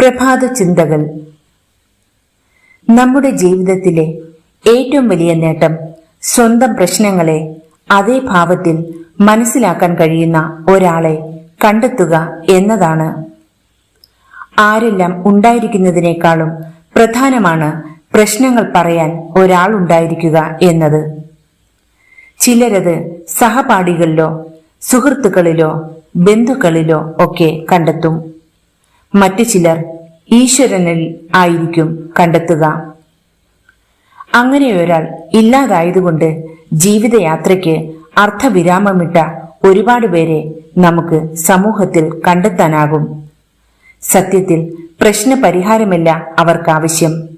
പ്രഭാത ചിന്തകൾ. നമ്മുടെ ജീവിതത്തിലെ ഏറ്റവും വലിയ നേട്ടം സ്വന്തം പ്രശ്നങ്ങളെ അതേ ഭാവത്തിൽ മനസ്സിലാക്കാൻ കഴിയുന്ന ഒരാളെ കണ്ടെത്തുക എന്നതാണ്. ആരെല്ലാം ഉണ്ടായിരിക്കുന്നതിനേക്കാളും പ്രധാനമാണ് പ്രശ്നങ്ങൾ പറയാൻ ഒരാൾ ഉണ്ടായിരിക്കുക എന്നത്. ചിലരത് സഹപാഠികളിലോ സുഹൃത്തുക്കളിലോ ബന്ധുക്കളിലോ ഒക്കെ കണ്ടെത്തും. മറ്റു ചിലർ ഈശ്വരനിൽ ആയിരിക്കും കണ്ടെത്തുക. അങ്ങനെയൊരാൾ ഇല്ലാതായതുകൊണ്ട് ജീവിതയാത്രയ്ക്ക് അർത്ഥവിരാമമിട്ട ഒരുപാട് പേരെ നമുക്ക് സമൂഹത്തിൽ കണ്ടെത്താനാകും. സത്യത്തിൽ പ്രശ്നപരിഹാരമല്ല അവർക്കാവശ്യം,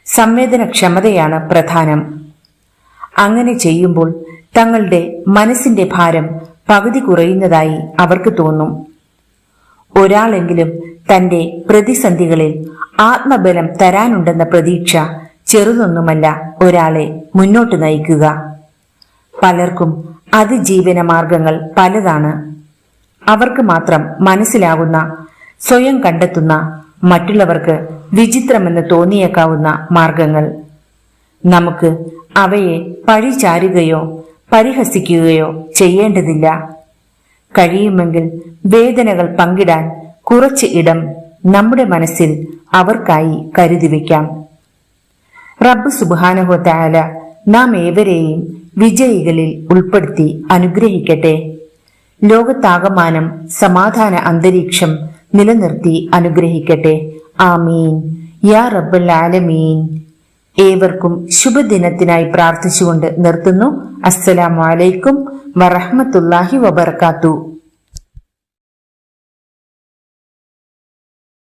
സംവേദനക്ഷമതയാണ് പ്രധാനം. അങ്ങനെ ചെയ്യുമ്പോൾ തങ്ങളുടെ മനസ്സിന്റെ ഭാരം പകുതി കുറയുന്നതായി അവർക്ക് തോന്നും. ഒരാളെങ്കിലും തന്റെ പ്രതിസന്ധികളിൽ ആത്മബലം തരാനുണ്ടെന്ന പ്രതീക്ഷ ചെറുതൊന്നുമല്ല ഒരാളെ മുന്നോട്ട് നയിക്കുക. പലർക്കും അതിജീവന മാർഗങ്ങൾ പലതാണ്. അവർക്ക് മാത്രം മനസ്സിലാകുന്ന, സ്വയം കണ്ടെത്തുന്ന, മറ്റുള്ളവർക്ക് വിചിത്രമെന്ന് തോന്നിയേക്കാവുന്ന മാർഗങ്ങൾ. നമുക്ക് അവയെ പഴിചാരുകയോ പരിഹസിക്കുകയോ ചെയ്യേണ്ടതില്ല. കഴിയുമെങ്കിൽ വേദനകൾ പങ്കിടാൻ കുറച്ച് ഇടം നമ്മുടെ മനസ്സിൽ അവർക്കായി കരുതി വയ്ക്കാം. റബ്ബ് സുബ്ഹാനഹു വ തആല നാം ഏവരെയും വിജയികളിൽ ഉൾപ്പെടുത്തി അനുഗ്രഹിക്കട്ടെ. ലോകത്താകമാനം സമാധാന അന്തരീക്ഷം നിലനിർത്തി അനുഗ്രഹിക്കട്ടെ. ആമീൻ യാ റബ്ബൽ ആലമീൻ. ഏവർക്കും ശുഭദിനത്തിനായി പ്രാർത്ഥിച്ചുകൊണ്ട് നിർത്തുന്നു. അസ്സലാമു അലൈക്കും വറഹ്മത്തുള്ളാഹി വബറകാതുഹു.